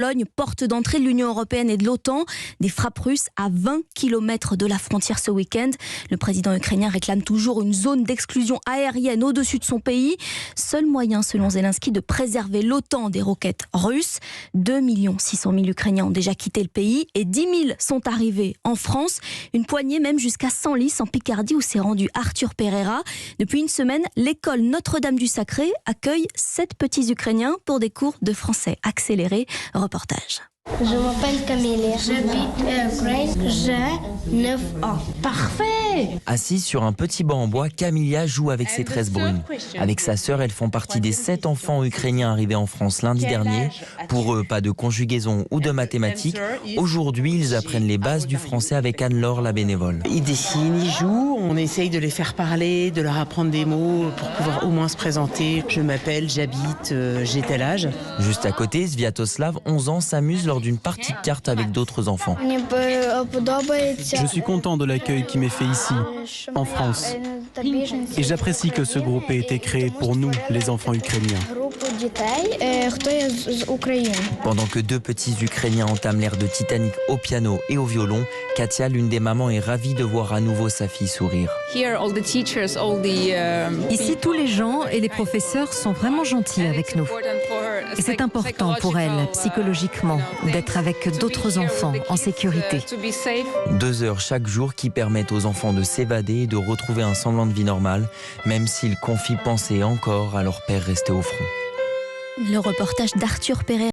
Pologne, porte d'entrée de l'Union européenne et de l'OTAN. Des frappes russes à 20 km de la frontière ce week-end. Le président ukrainien réclame toujours une zone d'exclusion aérienne au-dessus de son pays. Seul moyen, selon Zelensky, de préserver l'OTAN des roquettes russes. 2 600 000 Ukrainiens ont déjà quitté le pays et 10 000 sont arrivés en France. Une poignée même jusqu'à Senlis en Picardie où s'est rendu Arthur Pereira. Depuis une semaine, l'école Notre-Dame du Sacré accueille 7 petits Ukrainiens pour des cours de français accélérés. Reportage. Je m'appelle Camille, j'habite en Ukraine, j'ai 9 ans. Parfait! Assise sur un petit banc en bois, Camilla joue avec ses tresses brunes. Avec sa sœur, elles font partie des 7 enfants ukrainiens arrivés en France lundi dernier. Pour eux, pas de conjugaison ou de mathématiques. Aujourd'hui, ils apprennent les bases du français avec Anne-Laure, la bénévole. Ils dessinent, ils jouent, on essaye de les faire parler, de leur apprendre des mots pour pouvoir au moins se présenter. Je m'appelle, j'habite, j'ai tel âge. Juste à côté, Sviatoslav, 11 ans, s'amuse lors d'une partie de cartes avec d'autres enfants. Je suis content de l'accueil qui m'est fait ici, en France. Et j'apprécie que ce groupe ait été créé pour nous, les enfants ukrainiens. Pendant que 2 petits Ukrainiens entament l'air de Titanic au piano et au violon, Katia, l'une des mamans, est ravie de voir à nouveau sa fille sourire. Ici, tous les gens et les professeurs sont vraiment gentils avec nous. Et c'est important pour elle, psychologiquement, d'être avec d'autres enfants en sécurité. 2 heures chaque jour qui permettent aux enfants de s'évader et de retrouver un semblant de vie normale, même s'ils confient penser encore à leur père resté au front. Le reportage d'Arthur Pereira.